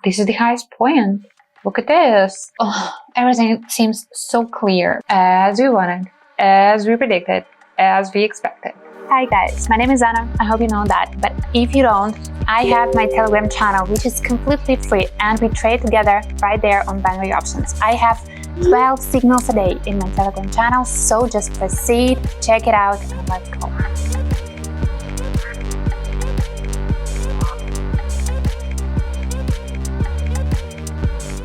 This is the highest point. Look at this. Oh, everything seems so clear, as we wanted, as we predicted, as we expected. Hi guys, my name is Anna. I hope you know that, but if you don't, I have my Telegram channel, which is completely free, and we trade together right there on binary options. I have 12 signals a day in my Telegram channel, so just proceed, check it out, and let's go.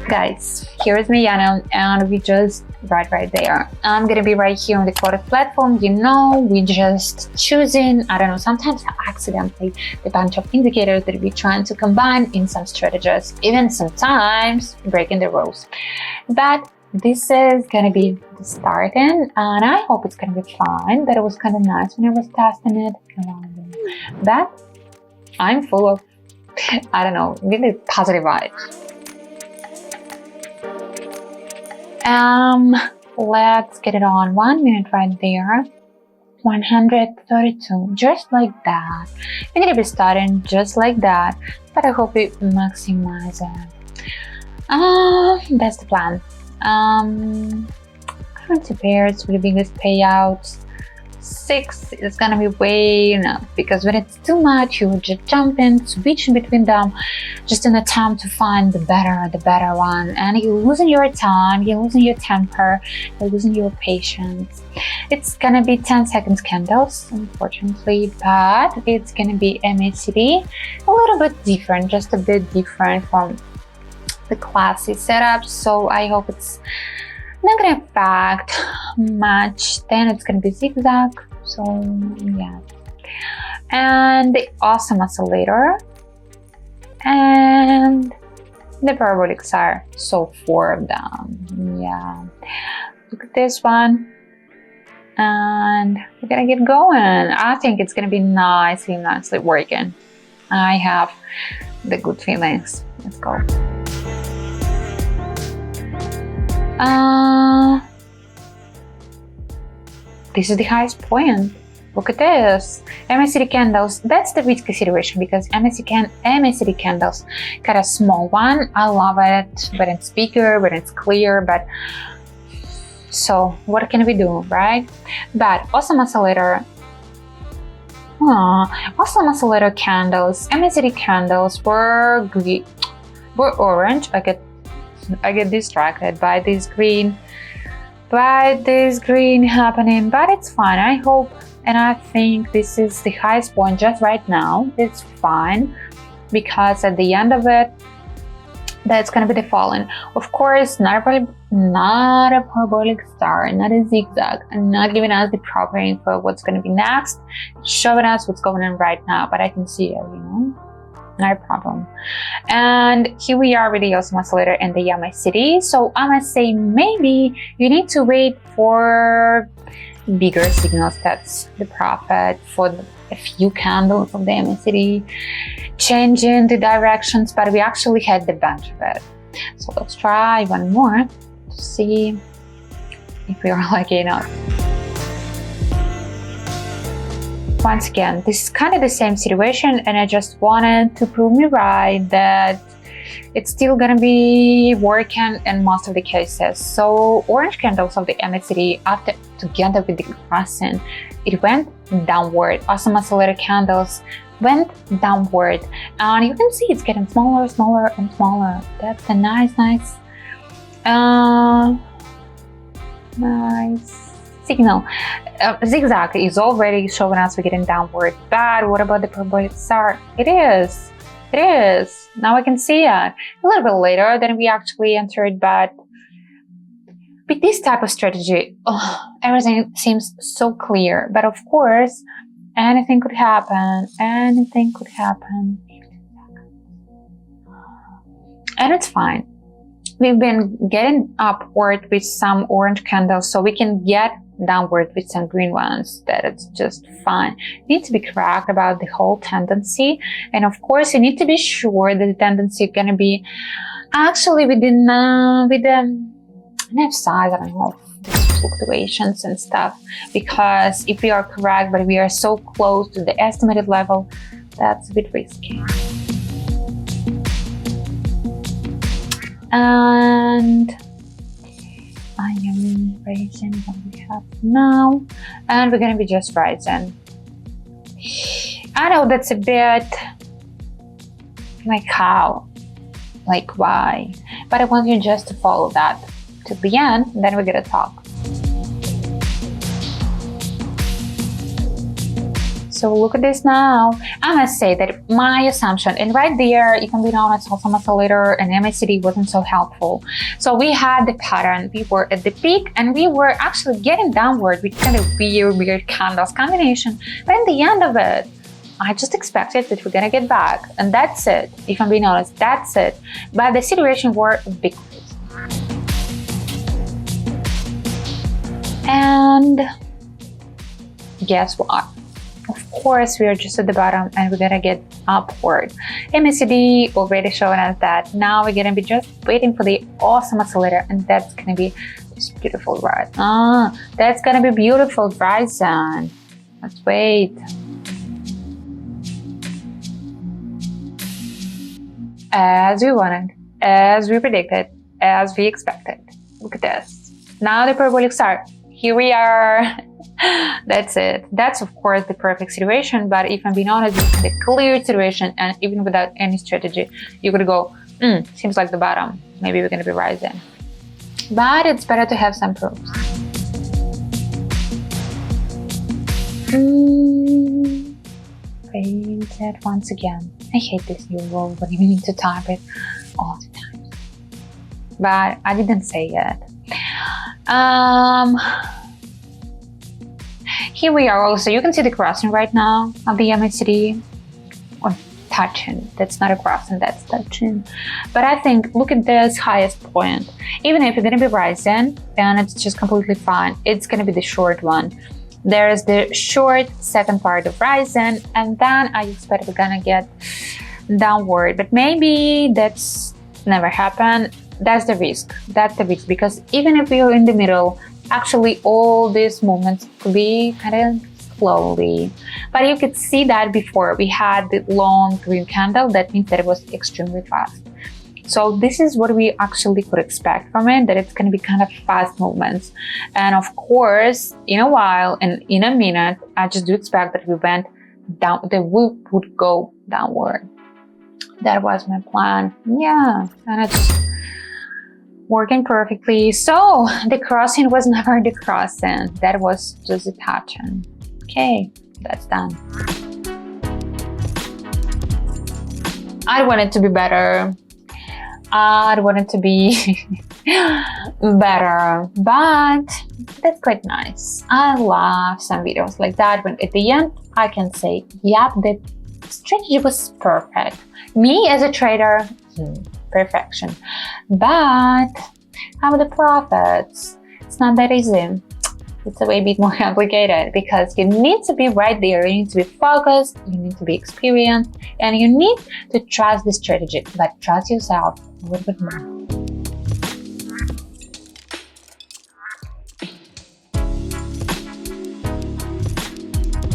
Guys, here is my channel, and we just right there. I'm gonna be right here on the Quotex platform. You know, we just choosing, I don't know, sometimes accidentally, the bunch of indicators that we're trying to combine in some strategies, even sometimes breaking the rules. But this is gonna be the starting, and I hope it's gonna be fine. That it was kind of nice when I was testing it. But I'm full of, I don't know, really positive vibes. Let's get it on. 1 minute right there. 132, just like that. We're gonna be starting just like that, but I hope we maximize it. That's the plan. Currency pairs with the biggest payouts. 6 is gonna be way enough, because when it's too much, you would just jump in, switch in between them, just in attempt to find the better one, and you're losing your time, you're losing your temper, you're losing your patience. It's gonna be 10 seconds candles, unfortunately, but it's gonna be MACD, a little bit different, just a bit different from the classic setup. So I hope it's not gonna affect much. Then it's gonna be zigzag, so yeah. And the awesome oscillator and the parabolics are so 4 of them. Yeah, look at this one, and we're gonna get going. I think it's gonna be nicely working. I have the good feelings. Let's go. This is the highest point. Look at this. MACD candles. That's the risky situation, because MACD candles got a small one. I love it when it's bigger, when it's clear, but so what can we do, right? But awesome oscillator. Awesome oscillator candles. MACD candles were green, were orange. I get distracted by this green happening, but it's fine. I hope and I think this is the highest point just right now. It's fine, because at the end of it, that's gonna be the falling. Of course, not a parabolic star, not a zigzag, and not giving us the proper info of what's gonna be next, showing us what's going on right now, but I can see it, you know. No problem. And here we are with the awesome oscillator and the MACD. So I must say, maybe you need to wait for bigger signals. That's the profit for a few candles of the MACD, changing the directions, but we actually had the bunch of it. So let's try one more to see if we are lucky enough. Once again, this is kind of the same situation, and I just wanted to prove me right that it's still gonna be working in most of the cases. So orange candles of the MACD, after together with the crescent, it went downward. Awesome oscillator candles went downward, and you can see it's getting smaller, smaller, and smaller. That's a nice signal. Zigzag is already showing us we're getting downward, but what about the parabolic star? It is. Now I can see it a little bit later than we actually entered, but with this type of strategy, everything seems so clear. But of course, anything could happen. And it's fine. We've been getting upward with some orange candles, so we can get downward with some green ones. That it's just fine. You need to be correct about the whole tendency, and of course you need to be sure that the tendency is going to be actually within with enough size, I don't know, these fluctuations and stuff, because if we are correct but we are so close to the estimated level, that's a bit risky. and I am raising what we have now, and we're gonna be just rising. I know that's a bit like how, like why, but I want you just to follow that to the end, and then we're gonna talk. So look at this now. I must say that my assumption, and right there, if I'm being honest, also oscillator and MACD wasn't so helpful. So we had the pattern, we were at the peak, and we were actually getting downward with kind of weird candles combination. But in the end of it, I just expected that we're gonna get back, and that's it. If I'm being honest, that's it. But the situation were big. And guess what? Of course, we are just at the bottom and we're gonna get upward. MACD already showing us that. Now we're gonna be just waiting for the awesome oscillator, and that's gonna be this beautiful rise. That's gonna be beautiful rising. Let's wait. As we wanted, as we predicted, as we expected. Look at this. Now the parabolic star. Here we are. That's it. That's of course the perfect situation, but if I'm being honest, it's the clear situation, and even without any strategy, you could go, seems like the bottom. Maybe we're gonna be rising. But it's better to have some proofs. Fainted once again. I hate this new rule when you need to type it all the time. But I didn't say it. Here we are also, you can see the crossing right now of the MACD, or touching. That's not a crossing, that's touching. But I think, look at this highest point. Even if you're gonna be rising, and it's just completely fine, it's gonna be the short one. There's the short second part of rising, and then I expect we're gonna get downward. But maybe that's never happened. That's the risk. That's the risk, because even if you're in the middle, actually all these movements could be kind of slowly. But you could see that before we had the long green candle, that means that it was extremely fast. So this is what we actually could expect from it, that it's going to be kind of fast movements. And of course, in a while and in a minute, I just do expect that we went down, that we would go downward. That was my plan. Yeah, and it's working perfectly. So the crossing was never the crossing. That was just a pattern. Okay, that's done. I want it to be better. I want it to be better, but that's quite nice. I love some videos like that when at the end I can say, yep, the strategy was perfect. Me as a trader, perfection. But how are the profits? It's not that easy. It's a way bit more complicated, because you need to be right there, you need to be focused, you need to be experienced, and you need to trust the strategy, but trust yourself a little bit more.